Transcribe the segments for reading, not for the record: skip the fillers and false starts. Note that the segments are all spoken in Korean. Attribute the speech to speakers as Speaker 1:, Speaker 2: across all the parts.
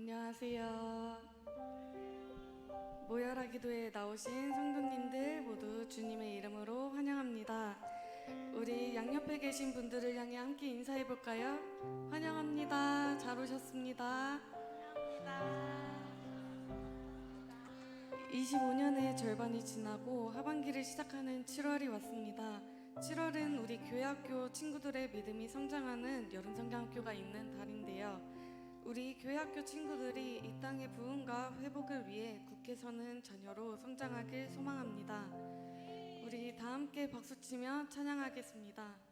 Speaker 1: 안녕하세요. 모여라 기도에 나오신 성도님들 모두 주님의 이름으로 환영합니다. 우리 양옆에 계신 분들을 향해 함께 인사해 볼까요? 환영합니다. 잘 오셨습니다. 25년의 절반이 지나고 하반기를 시작하는 7월이 왔습니다. 7월은 우리 교회학교 친구들의 믿음이 성장하는 여름성경학교가 있는 달인데요. 우리 교회학교 친구들이 이 땅의 부흥과 회복을 위해 굳게 서는 자녀로 성장하길 소망합니다. 우리 다 함께 박수치며 찬양하겠습니다.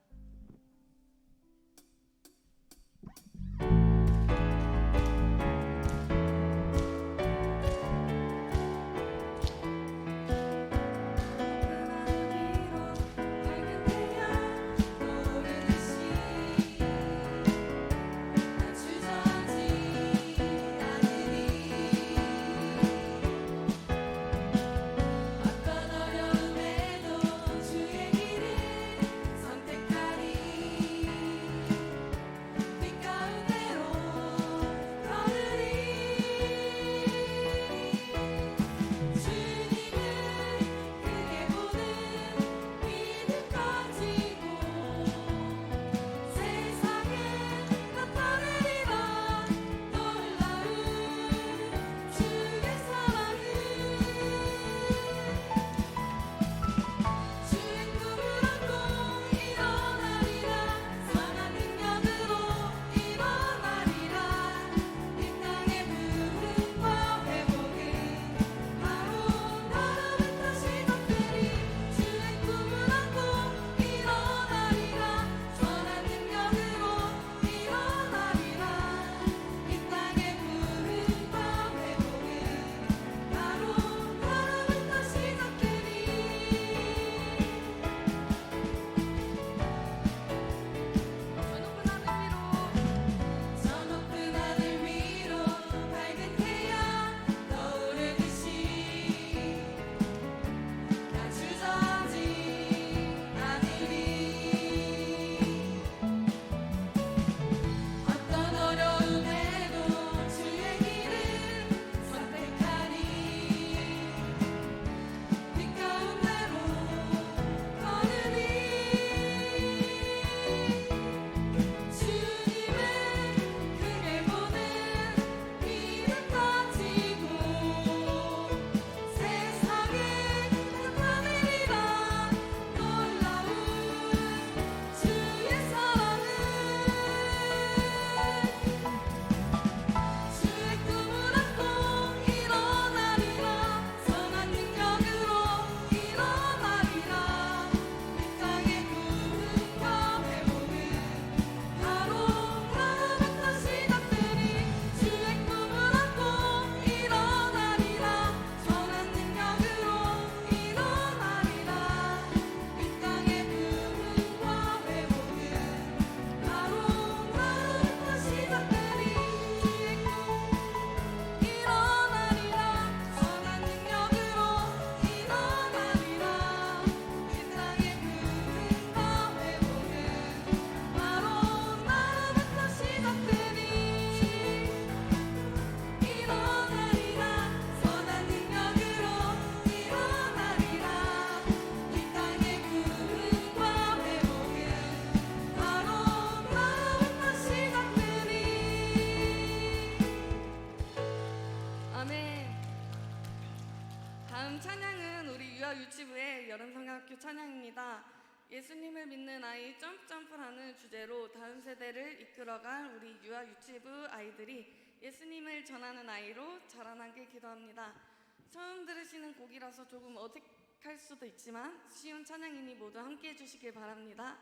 Speaker 1: 다음 찬양은 우리 유아유치부의 여름성경학교 찬양입니다. 예수님을 믿는 아이 점프점프라는 주제로 다음 세대를 이끌어갈 우리 유아유치부 아이들이 예수님을 전하는 아이로 자라나길 기도합니다. 처음 들으시는 곡이라서 조금 어색할 수도 있지만 쉬운 찬양이니 모두 함께 해주시길 바랍니다.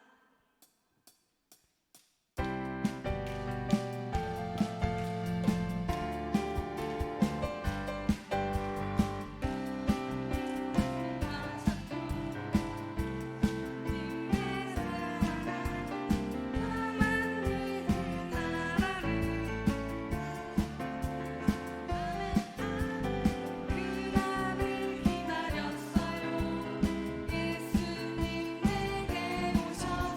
Speaker 2: 예수님 내게 오셔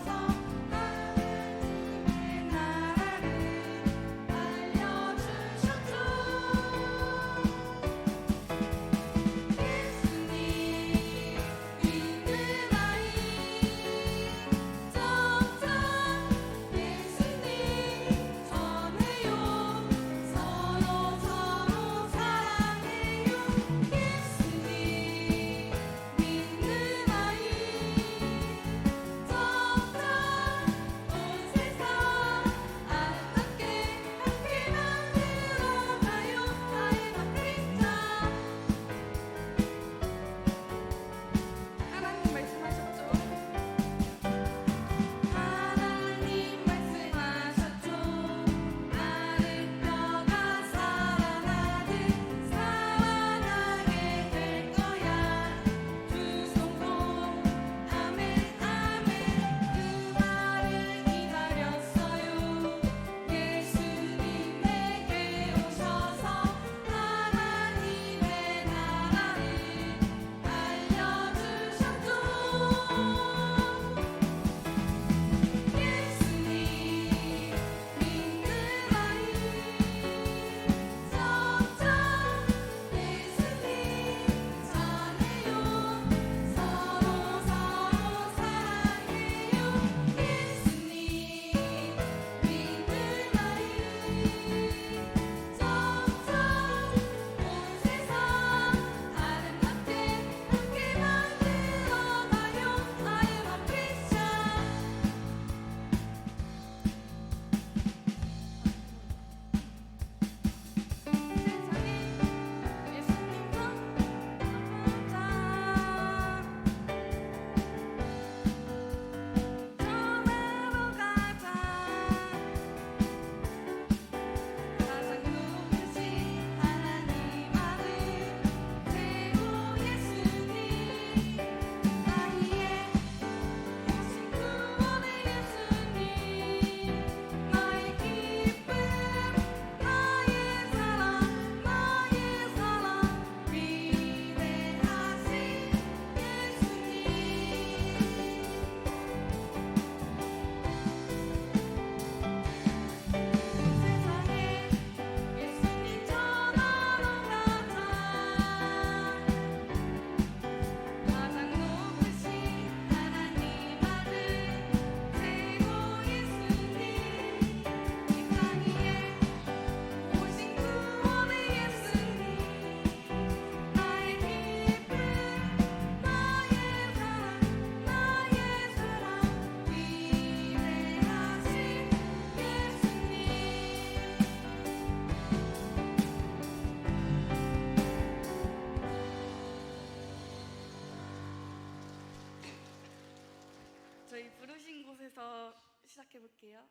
Speaker 1: 저희 부르신 곳에서 시작해 볼게요.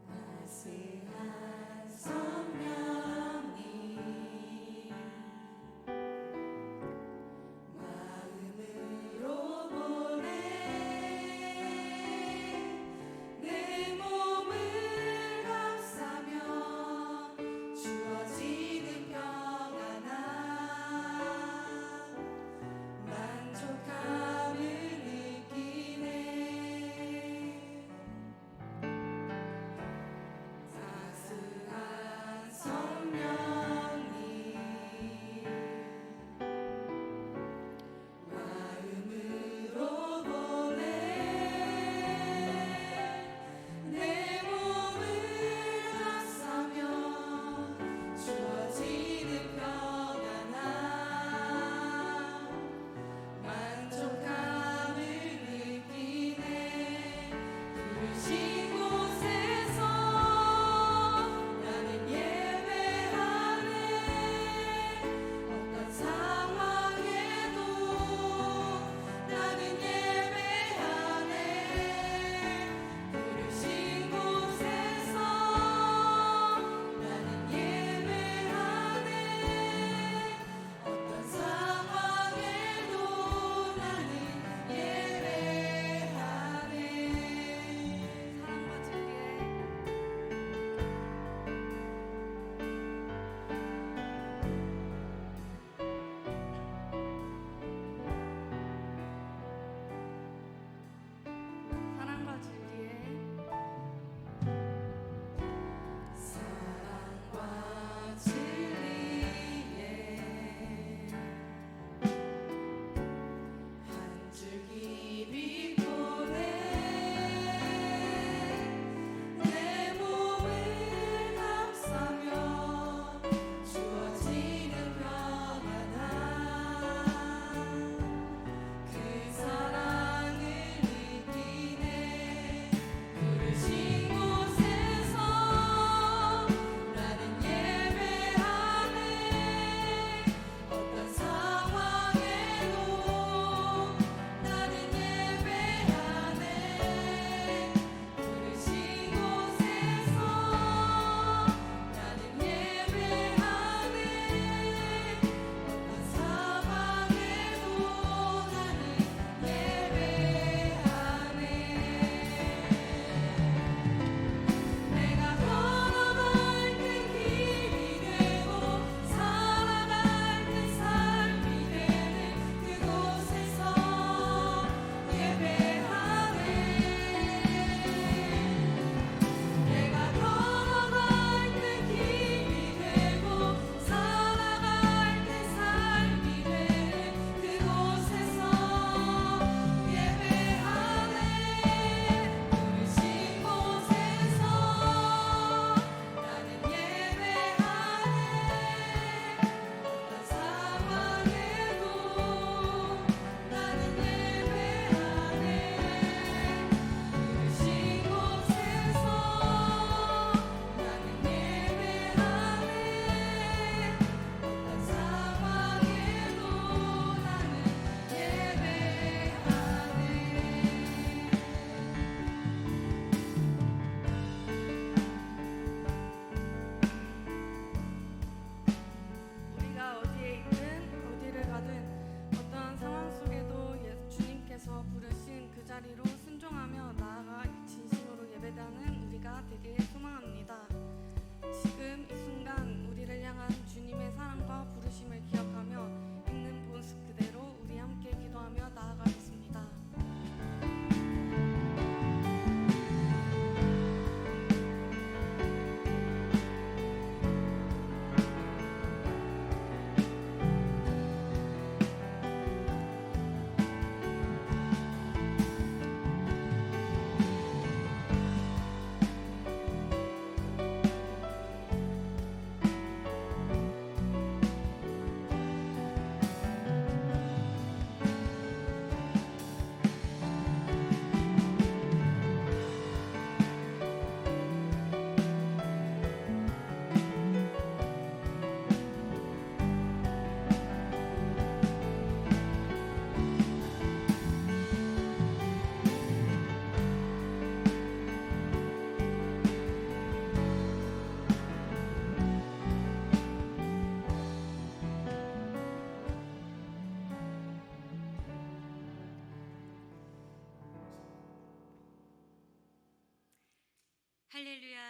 Speaker 2: 따스한 성령님 마음으로 보내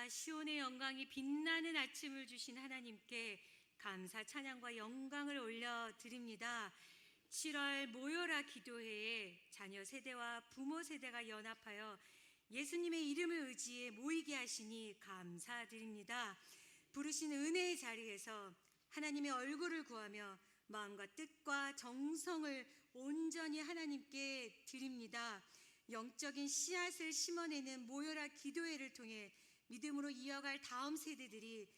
Speaker 2: 할렐루야, 시온의 영광이 빛나는 아침을 주신 하나님께 감사 찬양과 영광을 올려드립니다. 7월 모여라 기도회에 자녀 세대와 부모 세대가 연합하여 예수님의 이름을 의지해 모이게 하시니 감사드립니다. 부르신 은혜의 자리에서 하나님의 얼굴을 구하며 마음과 뜻과 정성을 온전히 하나님께 드립니다. 영적인 씨앗을 심어내는 모여라 기도회를 통해 믿음으로 이어갈 다음 세대들이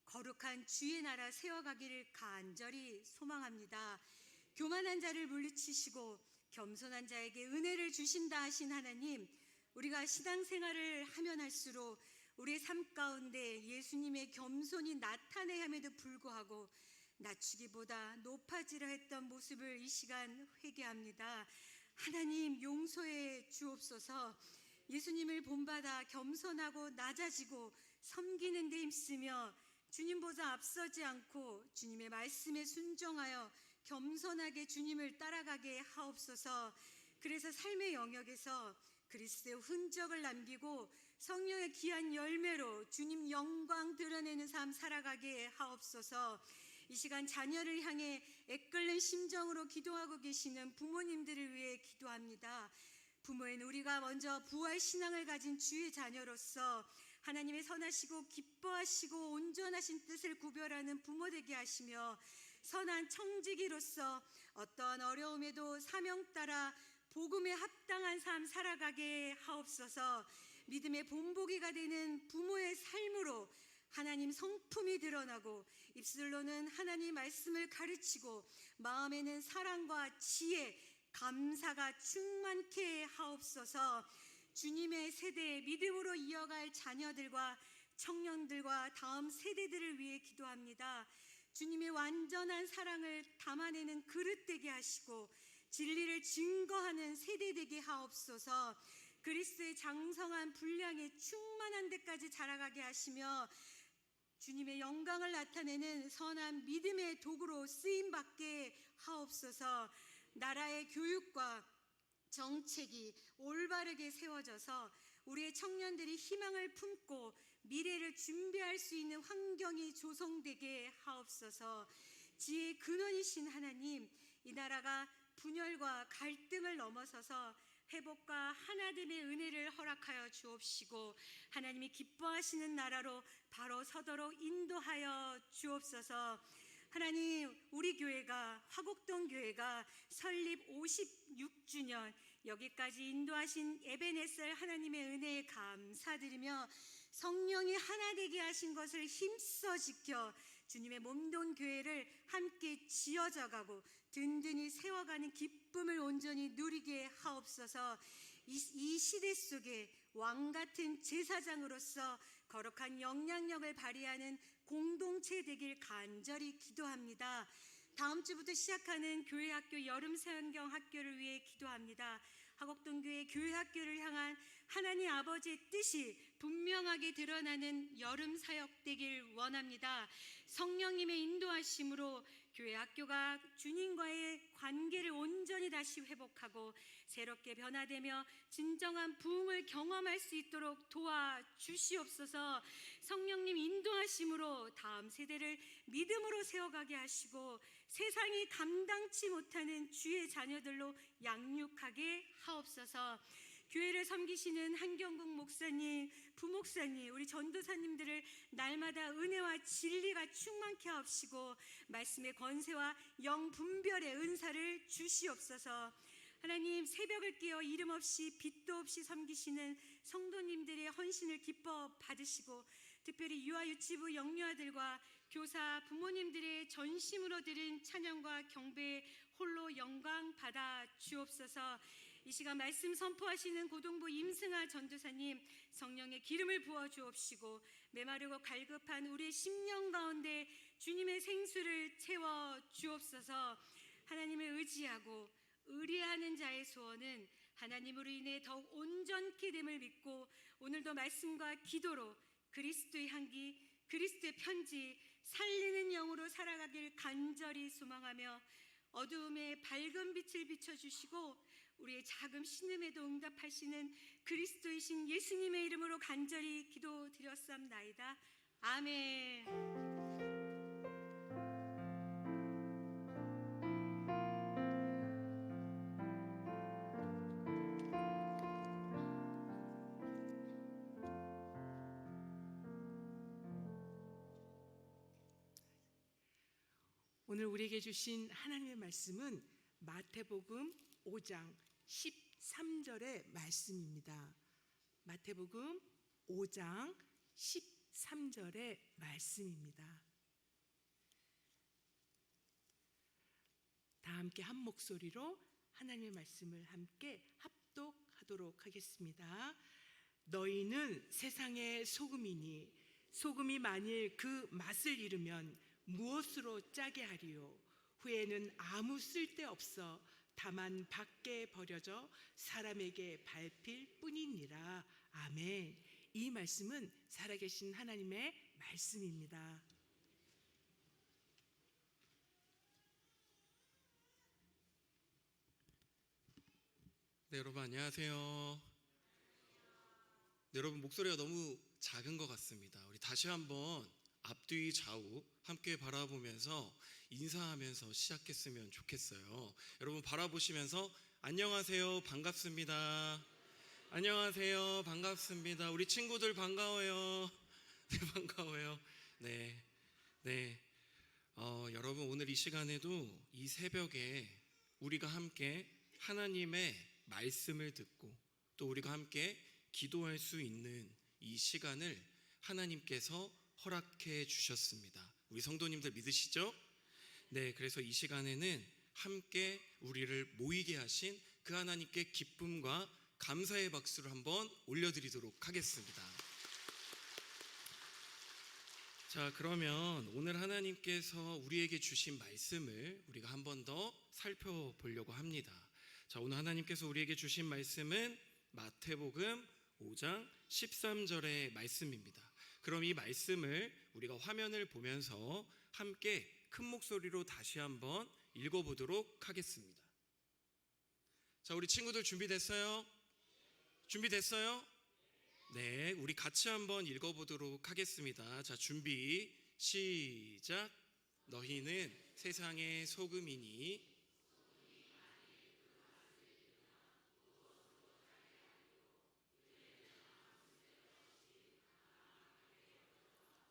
Speaker 2: 거룩한 주의 나라 세워가기를 간절히 소망합니다. 교만한 자를 물리치시고 겸손한 자에게 은혜를 주신다 하신 하나님, 우리가 신앙생활을 하면 할수록 우리의 삶 가운데 예수님의 겸손이 나타내야 함에도 불구하고 낮추기보다 높아지려 했던 모습을 이 시간 회개합니다. 하나님 용서해 주옵소서. 예수님을 본받아 겸손하고 낮아지고 섬기는 데 힘쓰며 주님보다 앞서지 않고 주님의 말씀에 순종하여 겸손하게 주님을 따라가게 하옵소서. 그래서 삶의 영역에서 그리스도의 흔적을 남기고 성령의 귀한 열매로 주님 영광 드러내는 삶 살아가게 하옵소서. 이 시간 자녀를 향해 애끓는 심정으로 기도하고 계시는 부모님들을 위해 기도합니다. 부모인 우리가 먼저 부활 신앙을 가진 주의 자녀로서 하나님의 선하시고 기뻐하시고 온전하신 뜻을 구별하는 부모 되게 하시며 선한 청지기로서 어떠한 어려움에도 사명 따라 복음에 합당한 삶 살아가게 하옵소서. 믿음의 본보기가 되는 부모의 삶으로 하나님 성품이 드러나고 입술로는 하나님 말씀을 가르치고 마음에는 사랑과 지혜, 감사가 충만케 하옵소서. 주님의 세대에 믿음으로 이어갈 자녀들과 청년들과 다음 세대들을 위해 기도합니다. 주님의 완전한 사랑을 담아내는 그릇 되게 하시고 진리를 증거하는 세대 되게 하옵소서. 그리스도의 장성한 분량에 충만한 데까지 자라가게 하시며 주님의 영광을 나타내는 선한 믿음의 도구로 쓰임받게 하옵소서. 나라의 교육과 정책이 올바르게 세워져서 우리의 청년들이 희망을 품고 미래를 준비할 수 있는 환경이 조성되게 하옵소서. 지혜의 근원이신 하나님, 이 나라가 분열과 갈등을 넘어서서 회복과 하나됨의 은혜를 허락하여 주옵시고 하나님이 기뻐하시는 나라로 바로 서도록 인도하여 주옵소서. 하나님, 우리 교회가 화곡동 교회가 설립 56주년 여기까지 인도하신 에베네셀 하나님의 은혜에 감사드리며 성령이 하나 되게 하신 것을 힘써 지켜 주님의 몸된 교회를 함께 지어져가고 든든히 세워가는 기쁨을 온전히 누리게 하옵소서. 이 시대 속에 왕같은 제사장으로서 거룩한 영향력을 발휘하는 공동체 되길 간절히 기도합니다. 다음 주부터 시작하는 교회학교 여름성경학교를 위해 기도합니다. 화곡동교회 교회학교를 향한 하나님 아버지의 뜻이 분명하게 드러나는 여름 사역 되길 원합니다. 성령님의 인도하심으로 교회학교가 주님과의 관계를 온전히 다시 회복하고 새롭게 변화되며 진정한 부흥을 경험할 수 있도록 도와주시옵소서. 성령님 인도하심으로 다음 세대를 믿음으로 세워가게 하시고 세상이 감당치 못하는 주의 자녀들로 양육하게 하옵소서. 교회를 섬기시는 한경국 목사님, 부목사님, 우리 전도사님들을 날마다 은혜와 진리가 충만케 하옵시고 말씀의 권세와 영분별의 은사를 주시옵소서. 하나님, 새벽을 깨어 이름 없이 빛도 없이 섬기시는 성도님들의 헌신을 기뻐 받으시고 특별히 유아유치부 영유아들과 교사 부모님들의 전심으로 드린 찬양과 경배에 홀로 영광 받아 주옵소서. 이 시간 말씀 선포하시는 고동부 임승아 전도사님, 성령의 기름을 부어 주옵시고 메마르고 갈급한 우리의 심령 가운데 주님의 생수를 채워 주옵소서. 하나님을 의지하고 의뢰하는 자의 소원은 하나님으로 인해 더욱 온전케 됨을 믿고 오늘도 말씀과 기도로 그리스도의 향기, 그리스도의 편지, 살리는 영으로 살아가길 간절히 소망하며 어두움에 밝은 빛을 비춰주시고 우리의 작은 신음에도 응답하시는 그리스도이신 예수님의 이름으로 간절히 기도드렸사옵나이다. 아멘.
Speaker 3: 오늘 우리에게 주신 하나님의 말씀은 마태복음 5장 13절의 말씀입니다. 마태복음 5장 13절의 말씀입니다. 다 함께 한 목소리로 하나님의 말씀을 함께 합독하도록 하겠습니다. 너희는 세상의 소금이니 소금이 만일 그 맛을 잃으면 무엇으로 짜게 하리요? 후에는 아무 쓸데없어 다만 밖에 버려져 사람에게 밟힐 뿐이니라. 아멘. 이 말씀은 살아계신 하나님의 말씀입니다.
Speaker 4: 네, 여러분 안녕하세요. 네, 여러분 목소리가 너무 작은 것 같습니다. 우리 다시 한번 앞뒤 좌우 함께 바라보면서 인사하면서 시작했으면 좋겠어요. 여러분 바라보시면서 안녕하세요, 반갑습니다. 안녕하세요, 반갑습니다. 우리 친구들 반가워요. 네, 반가워요. 네. 여러분 오늘 이 시간에도 이 새벽에 우리가 함께 하나님의 말씀을 듣고 또 우리가 함께 기도할 수 있는 이 시간을 하나님께서 허락해 주셨습니다. 우리 성도님들 믿으시죠? 네, 그래서 이 시간에는 함께 우리를 모이게 하신 그 하나님께 기쁨과 감사의 박수를 한번 올려드리도록 하겠습니다. 자, 그러면 오늘 하나님께서 우리에게 주신 말씀을 우리가 한 번 더 살펴보려고 합니다. 자, 오늘 하나님께서 우리에게 주신 말씀은 마태복음 5장 13절의 말씀입니다. 그럼 이 말씀을 우리가 화면을 보면서 함께 큰 목소리로 다시 한번 읽어보도록 하겠습니다. 자, 우리 친구들 준비됐어요? 준비됐어요? 네, 우리 같이 한번 읽어보도록 하겠습니다. 자, 준비, 시작. 너희는 세상의 소금이니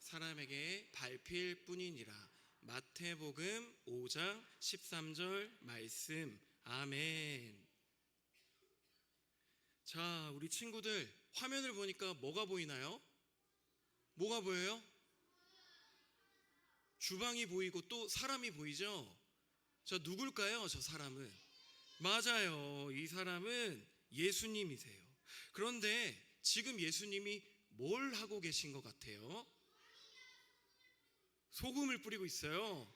Speaker 4: 사람에게 밟힐 뿐이니라. 마태복음 5장 13절 말씀. 아멘. 자, 우리 친구들 화면을 보니까 뭐가 보이나요? 뭐가 보여요? 주방이 보이고 또 사람이 보이죠? 자, 누굴까요? 저 사람은 맞아요. 이 사람은 예수님이세요. 그런데 지금 예수님이 뭘 하고 계신 것 같아요? 소금을 뿌리고 있어요.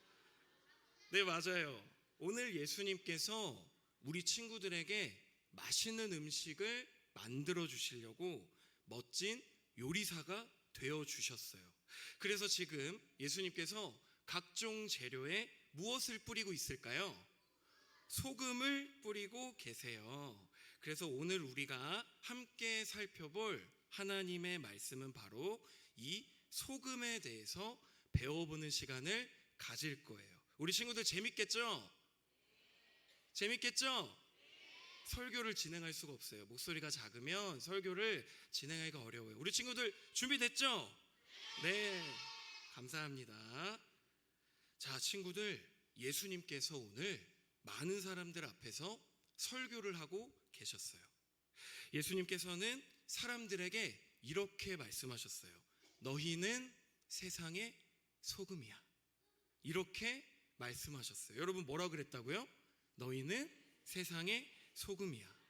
Speaker 4: 네, 맞아요. 오늘 예수님께서 우리 친구들에게 맛있는 음식을 만들어 주시려고 멋진 요리사가 되어 주셨어요. 그래서 지금 예수님께서 각종 재료에 무엇을 뿌리고 있을까요? 소금을 뿌리고 계세요. 그래서 오늘 우리가 함께 살펴볼 하나님의 말씀은 바로 이 소금에 대해서 배워보는 시간을 가질 거예요. 우리 친구들 재밌겠죠? 재밌겠죠? 설교를 진행할 수가 없어요. 목소리가 작으면 설교를 진행하기가 어려워요. 우리 친구들 준비됐죠? 네, 감사합니다. 자, 친구들, 예수님께서 오늘 많은 사람들 앞에서 설교를 하고 계셨어요. 예수님께서는 사람들에게 이렇게 말씀하셨어요. 너희는 세상의 소금이야. 이렇게 말씀하셨어요. 여러분 뭐라 그랬다고요? 너희는 세상의 소금이야.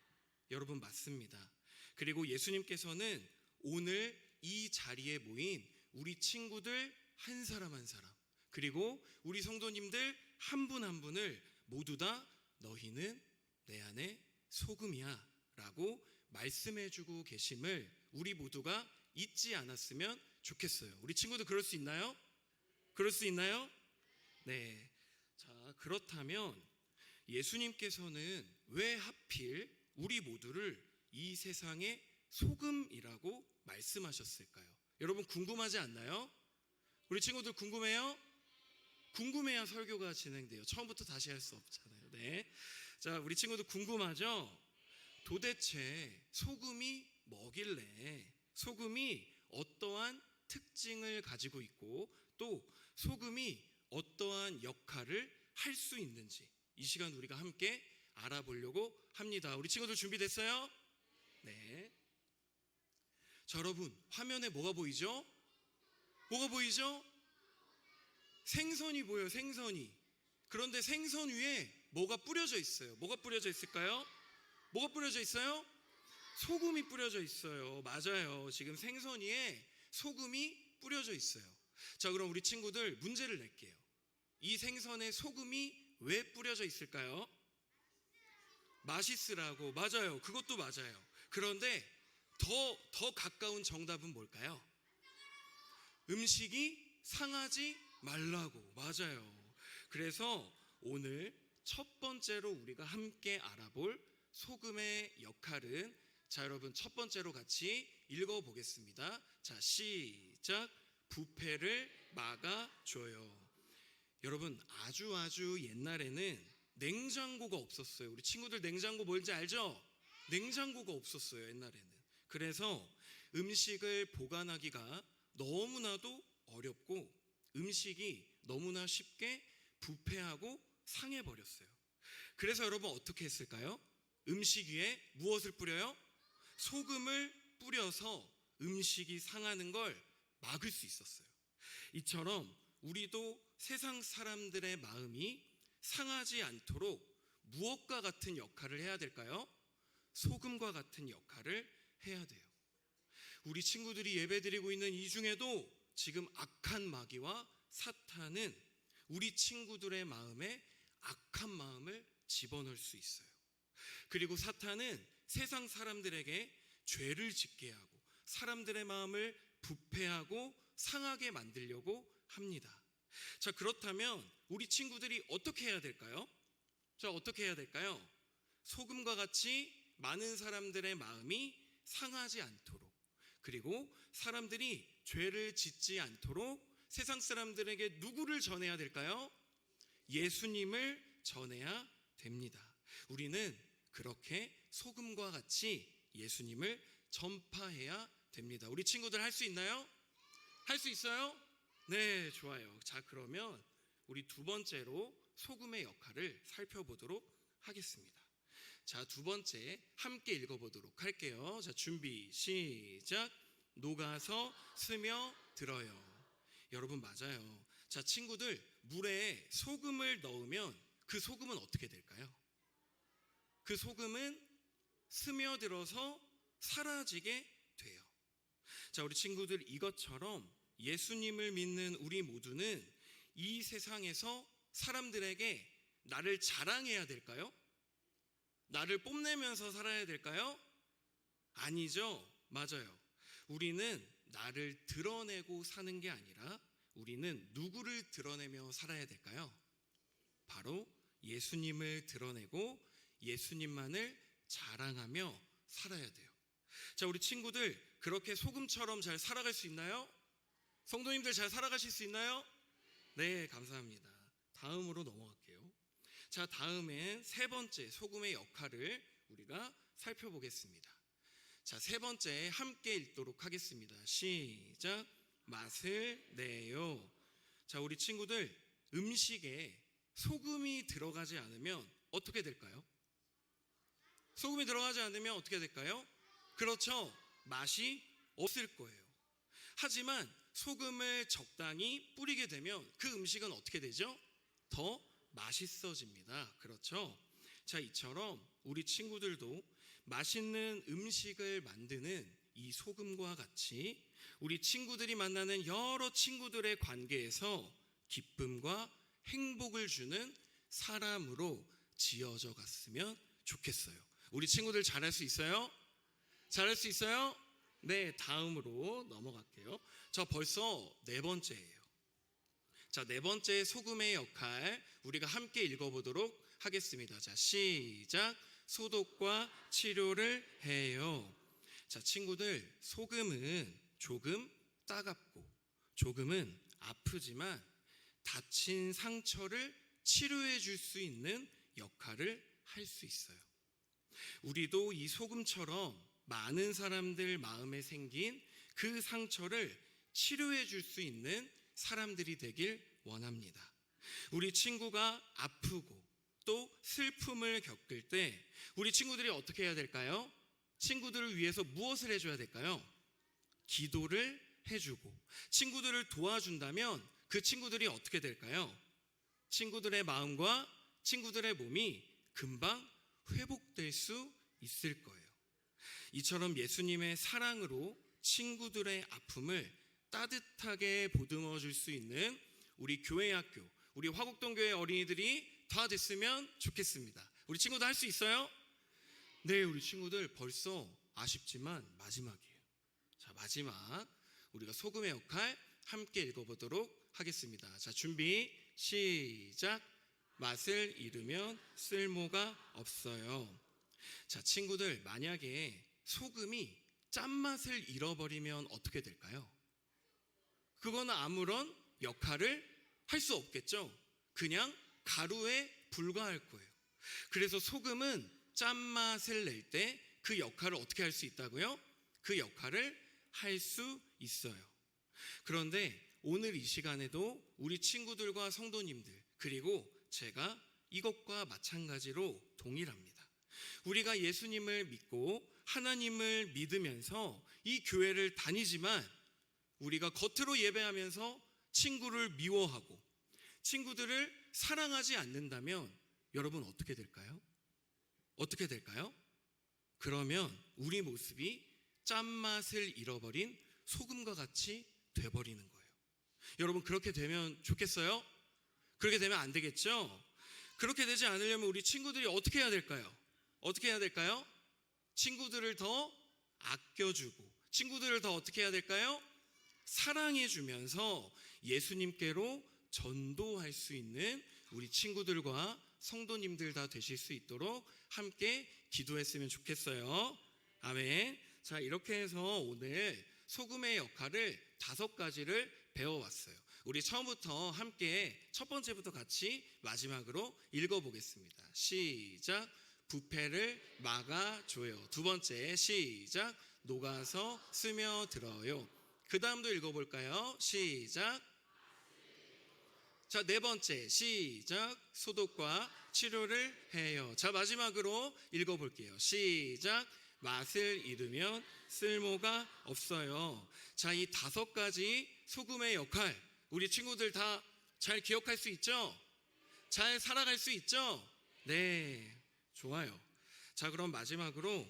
Speaker 4: 여러분 맞습니다. 그리고 예수님께서는 오늘 이 자리에 모인 우리 친구들 한 사람 한 사람, 그리고 우리 성도님들 한 분 한 분을 모두 다 너희는 내 안에 소금이야 라고 말씀해주고 계심을 우리 모두가 잊지 않았으면 좋겠어요. 우리 친구들 그럴 수 있나요? 그럴 수 있나요? 네. 자, 그렇다면 예수님께서는 왜 하필 우리 모두를 이 세상의 소금이라고 말씀하셨을까요? 여러분 궁금하지 않나요? 우리 친구들 궁금해요? 궁금해야 설교가 진행돼요. 처음부터 다시 할 수 없잖아요. 네. 자, 우리 친구들 궁금하죠? 도대체 소금이 뭐길래, 소금이 어떠한 특징을 가지고 있고 또 소금이 어떠한 역할을 할 수 있는지 이 시간 우리가 함께 알아보려고 합니다. 우리 친구들 준비됐어요? 네. 자, 여러분 화면에 뭐가 보이죠? 뭐가 보이죠? 생선이 보여요. 생선이. 그런데 생선 위에 뭐가 뿌려져 있어요. 뭐가 뿌려져 있을까요? 뭐가 뿌려져 있어요? 소금이 뿌려져 있어요. 맞아요. 지금 생선 위에 소금이 뿌려져 있어요. 자, 그럼 우리 친구들 문제를 낼게요. 이 생선에 소금이 왜 뿌려져 있을까요? 맛있으라고. 맞아요. 그것도 맞아요. 그런데 더 가까운 정답은 뭘까요? 음식이 상하지 말라고. 맞아요. 그래서 오늘 첫 번째로 우리가 함께 알아볼 소금의 역할은, 자, 여러분 첫 번째로 같이 읽어보겠습니다. 자, 시작. 부패를 막아줘요. 여러분 아주 옛날에는 냉장고가 없었어요. 우리 친구들 냉장고 뭔지 알죠? 냉장고가 없었어요, 옛날에는. 그래서 음식을 보관하기가 너무나도 어렵고 음식이 너무나 쉽게 부패하고 상해버렸어요. 그래서 여러분 어떻게 했을까요? 음식 위에 무엇을 뿌려요? 소금을 뿌려서 음식이 상하는 걸 막을 수 있었어요. 이처럼 우리도 세상 사람들의 마음이 상하지 않도록 무엇과 같은 역할을 해야 될까요? 소금과 같은 역할을 해야 돼요. 우리 친구들이 예배드리고 있는 이 중에도 지금 악한 마귀와 사탄은 우리 친구들의 마음에 악한 마음을 집어넣을 수 있어요. 그리고 사탄은 세상 사람들에게 죄를 짓게 하고 사람들의 마음을 부패하고 상하게 만들려고 합니다. 자, 그렇다면 우리 친구들이 어떻게 해야 될까요? 자, 어떻게 해야 될까요? 소금과 같이 많은 사람들의 마음이 상하지 않도록, 그리고 사람들이 죄를 짓지 않도록 세상 사람들에게 누구를 전해야 될까요? 예수님을 전해야 됩니다. 우리는 그렇게 소금과 같이 예수님을 전파해야 됩니다. 우리 친구들 할 수 있나요? 할 수 있어요? 네, 좋아요. 자, 그러면 우리 두 번째로 소금의 역할을 살펴보도록 하겠습니다. 자, 두 번째 함께 읽어보도록 할게요. 자, 준비 시작. 녹아서 스며들어요. 여러분 맞아요. 자, 친구들 물에 소금을 넣으면 그 소금은 어떻게 될까요? 그 소금은 스며들어서 사라지게 돼요. 자, 우리 친구들 이것처럼 예수님을 믿는 우리 모두는 이 세상에서 사람들에게 나를 자랑해야 될까요? 나를 뽐내면서 살아야 될까요? 아니죠. 맞아요. 우리는 나를 드러내고 사는 게 아니라 우리는 누구를 드러내며 살아야 될까요? 바로 예수님을 드러내고 예수님만을 자랑하며 살아야 돼요. 자, 우리 친구들 그렇게 소금처럼 잘 살아갈 수 있나요? 성도님들 잘 살아가실 수 있나요? 네, 감사합니다. 다음으로 넘어갈게요. 자, 다음엔 세 번째 소금의 역할을 우리가 살펴보겠습니다. 자, 세 번째 함께 읽도록 하겠습니다. 시작. 맛을 내요. 자, 우리 친구들 음식에 소금이 들어가지 않으면 어떻게 될까요? 소금이 들어가지 않으면 어떻게 될까요? 그렇죠. 맛이 없을 거예요. 하지만 소금을 적당히 뿌리게 되면 그 음식은 어떻게 되죠? 더 맛있어집니다. 그렇죠? 자, 이처럼 우리 친구들도 맛있는 음식을 만드는 이 소금과 같이 우리 친구들이 만나는 여러 친구들의 관계에서 기쁨과 행복을 주는 사람으로 지어져 갔으면 좋겠어요. 우리 친구들 잘할 수 있어요? 잘할 수 있어요? 네, 다음으로 넘어갈게요. 저 벌써 네 번째예요. 자, 네 번째 소금의 역할 우리가 함께 읽어보도록 하겠습니다. 자, 시작. 소독과 치료를 해요. 자, 친구들, 소금은 조금 따갑고 조금은 아프지만 다친 상처를 치료해 줄 수 있는 역할을 할 수 있어요. 우리도 이 소금처럼 많은 사람들 마음에 생긴 그 상처를 치료해 줄 수 있는 사람들이 되길 원합니다. 우리 친구가 아프고 또 슬픔을 겪을 때 우리 친구들이 어떻게 해야 될까요? 친구들을 위해서 무엇을 해줘야 될까요? 기도를 해주고 친구들을 도와준다면 그 친구들이 어떻게 될까요? 친구들의 마음과 친구들의 몸이 금방 회복될 수 있을 거예요. 이처럼 예수님의 사랑으로 친구들의 아픔을 따뜻하게 보듬어 줄 수 있는 우리 교회 학교, 우리 화곡동 교회 어린이들이 다 됐으면 좋겠습니다. 우리 친구들 할 수 있어요? 네, 우리 친구들 벌써 아쉽지만 마지막이에요. 자, 마지막 우리가 소금의 역할 함께 읽어보도록 하겠습니다. 자, 준비 시작. 맛을 잃으면 쓸모가 없어요. 자, 친구들, 만약에 소금이 짠맛을 잃어버리면 어떻게 될까요? 그거는 아무런 역할을 할 수 없겠죠. 그냥 가루에 불과할 거예요. 그래서 소금은 짠맛을 낼 때 그 역할을 어떻게 할 수 있다고요? 그 역할을 할 수 있어요. 그런데 오늘 이 시간에도 우리 친구들과 성도님들 그리고 제가 이것과 마찬가지로 동일합니다. 우리가 예수님을 믿고 하나님을 믿으면서 이 교회를 다니지만 우리가 겉으로 예배하면서 친구를 미워하고 친구들을 사랑하지 않는다면 여러분 어떻게 될까요? 어떻게 될까요? 그러면 우리 모습이 짠맛을 잃어버린 소금과 같이 돼버리는 거예요. 여러분 그렇게 되면 좋겠어요? 그렇게 되면 안 되겠죠? 그렇게 되지 않으려면 우리 친구들이 어떻게 해야 될까요? 어떻게 해야 될까요? 친구들을 더 아껴주고 친구들을 더 어떻게 해야 될까요? 사랑해주면서 예수님께로 전도할 수 있는 우리 친구들과 성도님들 다 되실 수 있도록 함께 기도했으면 좋겠어요. 아멘. 자, 이렇게 해서 오늘 소금의 역할을 5가지를 배워왔어요. 우리 처음부터 함께 첫 번째부터 같이 마지막으로 읽어보겠습니다. 시작. 부패를 막아줘요. 두 번째 시작. 녹아서 스며들어요. 그 다음도 읽어볼까요? 시작. 자, 네 번째 시작. 소독과 치료를 해요. 자, 마지막으로 읽어볼게요. 시작. 맛을 잃으면 쓸모가 없어요. 자, 이 5가지 소금의 역할 우리 친구들 다 잘 기억할 수 있죠? 잘 살아갈 수 있죠? 네, 좋아요. 자, 그럼 마지막으로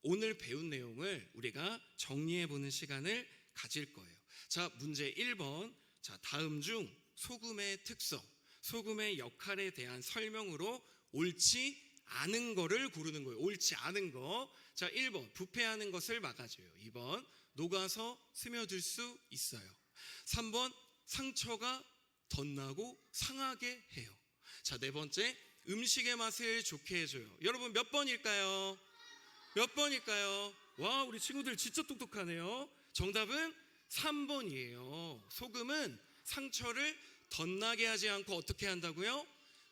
Speaker 4: 오늘 배운 내용을 우리가 정리해보는 시간을 가질 거예요. 자, 문제 1번. 자, 다음 중 소금의 특성, 소금의 역할에 대한 설명으로 옳지 않은 거를 고르는 거예요. 옳지 않은 거. 자, 1번 부패하는 것을 막아줘요. 2번 녹아서 스며들 수 있어요. 3번 상처가 덧나고 상하게 해요. 자, 네 번째 음식의 맛을 좋게 해줘요. 여러분 몇 번일까요? 몇 번일까요? 와, 우리 친구들 진짜 똑똑하네요. 정답은 3번이에요. 소금은 상처를 덧나게 하지 않고 어떻게 한다고요?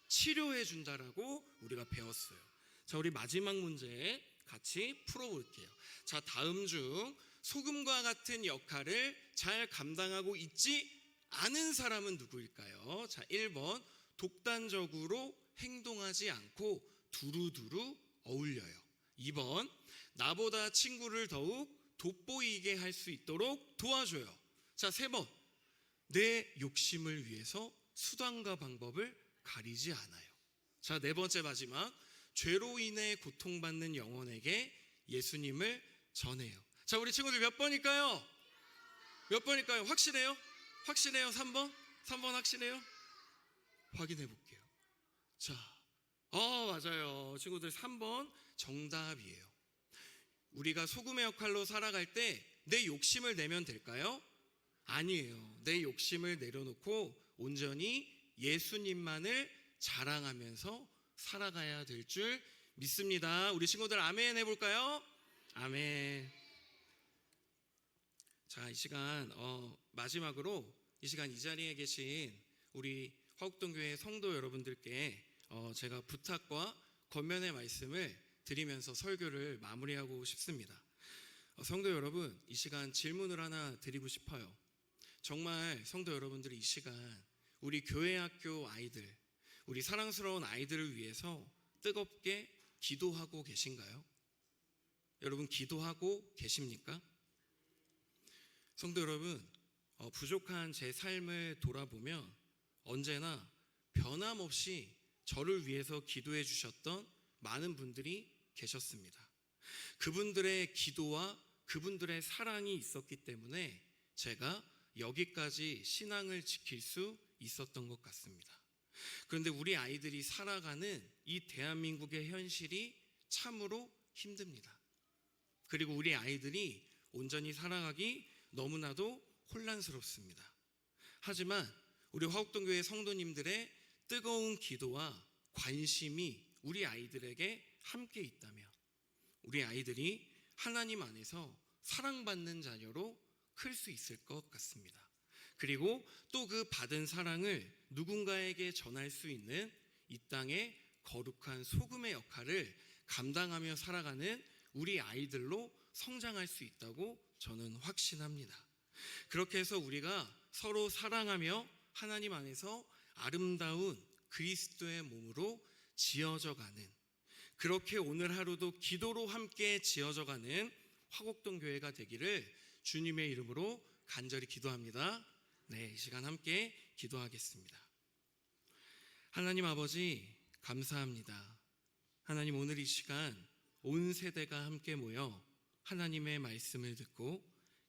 Speaker 4: 치료해 준다라고 우리가 배웠어요. 자, 우리 마지막 문제 같이 풀어볼게요. 자, 다음 중 소금과 같은 역할을 잘 감당하고 있지 않은 사람은 누구일까요? 자, 1번 독단적으로 행동하지 않고 두루두루 어울려요. 2번 나보다 친구를 더욱 돋보이게 할 수 있도록 도와줘요. 자, 3번 내 욕심을 위해서 수단과 방법을 가리지 않아요. 자, 네 번째 마지막 죄로 인해 고통받는 영혼에게 예수님을 전해요. 자, 우리 친구들 몇 번일까요? 몇 번일까요? 확실해요? 확실해요? 3번? 3번 확실해요? 확인해 볼게요. 자, 맞아요. 친구들 3번 정답이에요. 우리가 소금의 역할로 살아갈 때 내 욕심을 내면 될까요? 아니에요. 내 욕심을 내려놓고 온전히 예수님만을 자랑하면서 살아가야 될 줄 믿습니다. 우리 친구들 아멘 해볼까요? 아멘. 자, 이 시간 마지막으로 이 시간 이 자리에 계신 우리 화곡동교회 성도 여러분들께 제가 부탁과 권면의 말씀을 드리면서 설교를 마무리하고 싶습니다. 성도 여러분, 이 시간 질문을 하나 드리고 싶어요. 정말 성도 여러분들이 이 시간 우리 교회 학교 아이들, 우리 사랑스러운 아이들을 위해서 뜨겁게 기도하고 계신가요? 여러분 기도하고 계십니까? 성도 여러분, 부족한 제 삶을 돌아보면 언제나 변함없이 저를 위해서 기도해 주셨던 많은 분들이 계셨습니다. 그분들의 기도와 그분들의 사랑이 있었기 때문에 제가 여기까지 신앙을 지킬 수 있었던 것 같습니다. 그런데 우리 아이들이 살아가는 이 대한민국의 현실이 참으로 힘듭니다. 그리고 우리 아이들이 온전히 살아가기 너무나도 혼란스럽습니다. 하지만 우리 화곡동교회 성도님들의 뜨거운 기도와 관심이 우리 아이들에게 함께 있다면 우리 아이들이 하나님 안에서 사랑받는 자녀로 클 수 있을 것 같습니다. 그리고 또 그 받은 사랑을 누군가에게 전할 수 있는 이 땅의 거룩한 소금의 역할을 감당하며 살아가는 우리 아이들로 성장할 수 있다고 저는 확신합니다. 그렇게 해서 우리가 서로 사랑하며 하나님 안에서 아름다운 그리스도의 몸으로 지어져 가는, 그렇게 오늘 하루도 기도로 함께 지어져 가는 화곡동 교회가 되기를 주님의 이름으로 간절히 기도합니다. 네, 이 시간 함께 기도하겠습니다. 하나님 아버지 감사합니다. 하나님, 오늘 이 시간 온 세대가 함께 모여 하나님의 말씀을 듣고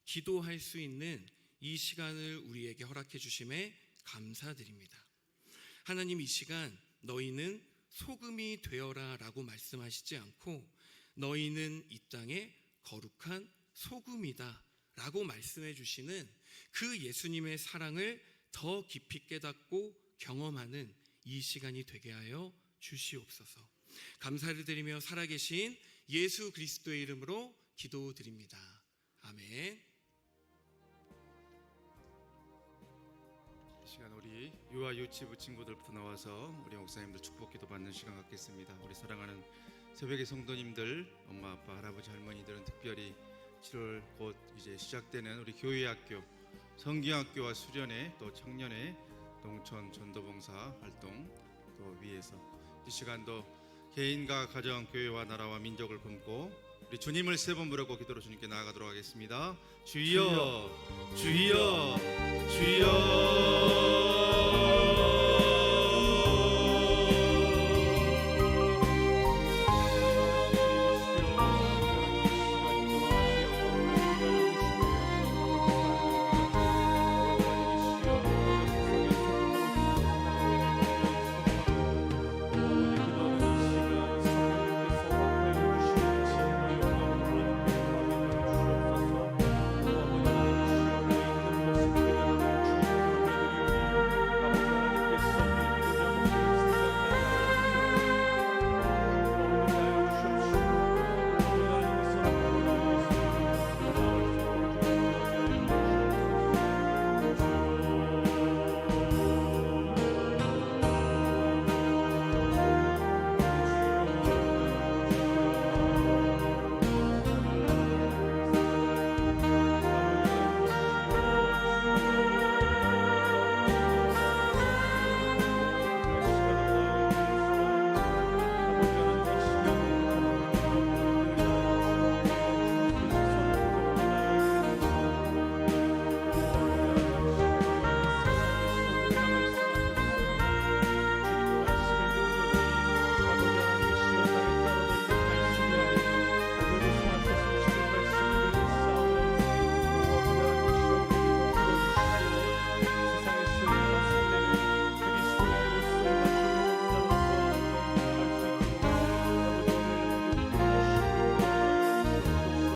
Speaker 4: 기도할 수 있는 이 시간을 우리에게 허락해 주심에 감사드립니다. 하나님, 이 시간 너희는 소금이 되어라 라고 말씀하시지 않고 너희는 이 땅의 거룩한 소금이다 라고 말씀해 주시는 그 예수님의 사랑을 더 깊이 깨닫고 경험하는 이 시간이 되게 하여 주시옵소서. 감사를 드리며 살아계신 예수 그리스도의 이름으로 기도드립니다. 아멘.
Speaker 5: 이 시간 우리 유아 유치부 친구들부터 나와서 우리 목사님들 축복 기도 받는 시간 갖겠습니다. 우리 사랑하는 새벽의 성도님들, 엄마 아빠 할아버지 할머니들은 특별히 7월 곧 이제 시작되는 우리 교회학교 성경학교와 수련회 또 청년회 농촌 전도봉사 활동 또 위해서 이 시간도 개인과 가정 교회와 나라와 민족을 품고 우리 주님을 세 번 부르고 기도로 주님께 나아가도록 하겠습니다. 주여 주여 주여